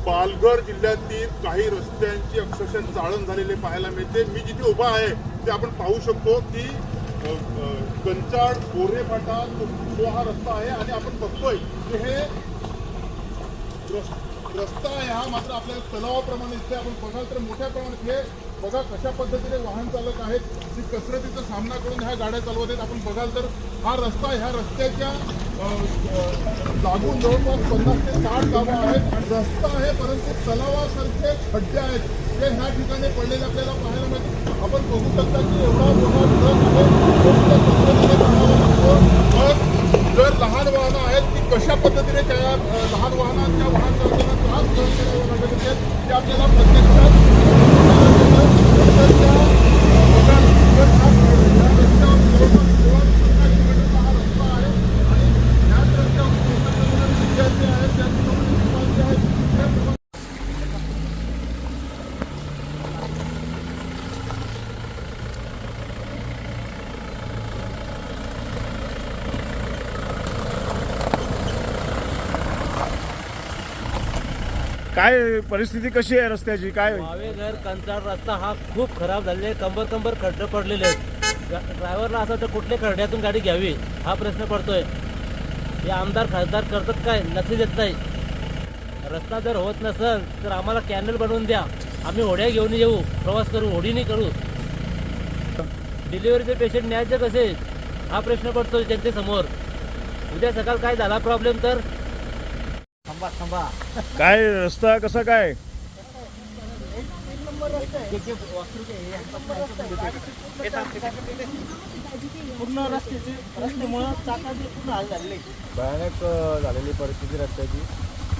पालघर जिल्ह्यातील काही रस्त्यांची अक्षरशः जाळण झालेले पाहायला मिळते। मी जिथे उभा आहे ते आपण पाहू शकतो की कंचाड बोरे फाटा तो हा रस्ता आहे आणि आपण बघतोय की हे रस्ता आहे हा मात्र आपल्याला तलावाप्रमाणे इथे आपण बघाल तर मोठ्या प्रमाणात हे बघा कशा पद्धतीने वाहन चालक आहेत की कसरतीचा सामना करून ह्या गाड्या चालवत आहेत। आपण बघाल तर हा रस्ता ह्या रस्त्याच्या लागून जवळपास 50 ते 60 गावं आहेत आणि रस्ता आहे परंतु तलावासारखे खड्डे आहेत जे ह्या ठिकाणी पडलेले आपल्याला पाहायला मिळतात। आपण बघू शकता की एवढा मोठा ट्रक आहे कसरतीने काढावा लागतो। तर जर लहान वाहनं आहेत ती कशा पद्धतीने त्या लहान वाहनांच्या वाहन चालकांना त्रास सहन करावा लागत आहेत ते आपल्याला प्रत्यक्षात काय परिस्थिती कशी आहे रस्त्याची? काय वावेघर कंचाड रस्ता हा खूप खराब झालेला आहे। कंबर खड्डे पडलेले आहेत। ड्रायव्हरला असं तर कुठल्या खड्ड्यातून गाडी घ्यावी हा प्रश्न पडतोय। हे आमदार खासदार करतात काय लक्ष देत नाही। रस्ता जर होत नसेल तर आम्हाला कॅनल बनवून द्या, आम्ही होड्या घेऊन येऊ, प्रवास करू, होडीने करू। डिलिव्हरीचे पेशंट न्यायचे कसे हा प्रश्न पडतोय जनतेसमोर। उद्या सकाळ काय झाला प्रॉब्लेम तर थांबा काय रस्ता कसा काय? पूर्ण रस्त्यामुळे चाकाचे पूर्ण हाल झालेले। भयानक झालेली परिस्थिती रस्त्याची।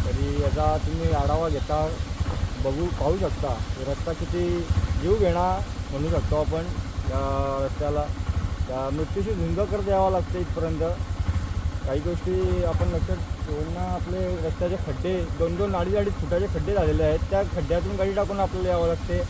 तरी याचा तुम्ही आढावा घेता पाहू शकता रस्ता किती जीव घेणा म्हणू शकतो आपण। या रस्त्याला त्या मृत्यूशी झुंज करत यावं लागतं इथपर्यंत। काही गोष्टी आपण लक्षात ठेवून आपले रस्त्याचे खड्डे 2-2 अडीच फुटाचे खड्डे झालेले आहेत, त्या खड्ड्यातून गाडी टाकून आपल्याला यावं लागते।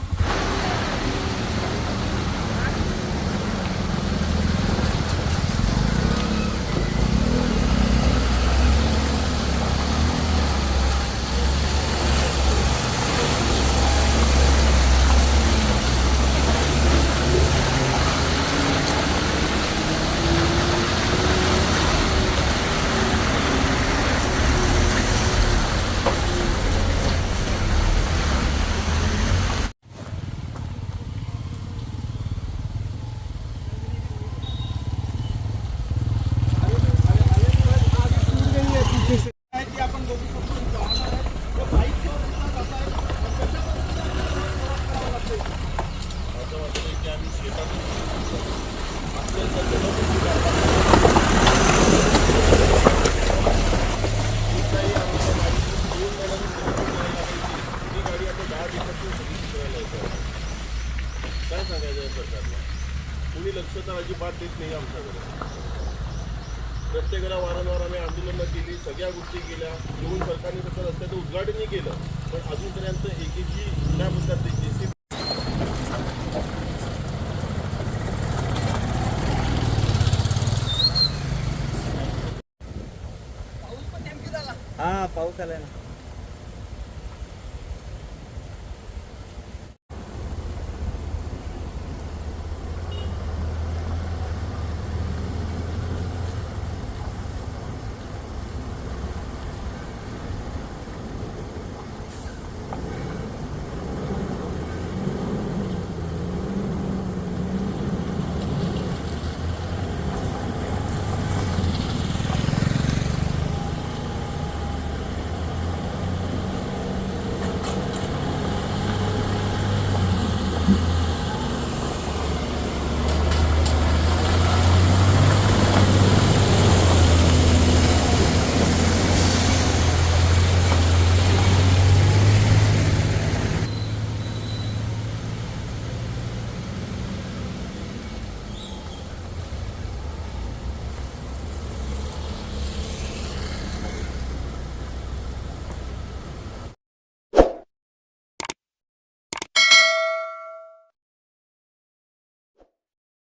काय सांगायचं आहे सरकारला? कुणी लक्ष तर अजिबात देत नाही आमच्याकडे। प्रत्येकाला वारंवार आम्ही आंदोलनं केली, सगळ्या गोष्टी केल्या, येऊन सरकारने तसं रस्त्याचं उद्घाटनही केलं, पण अजूनपर्यंत एकेची त्या मुद्द्यात जेसीबी पाऊस आलाय ना।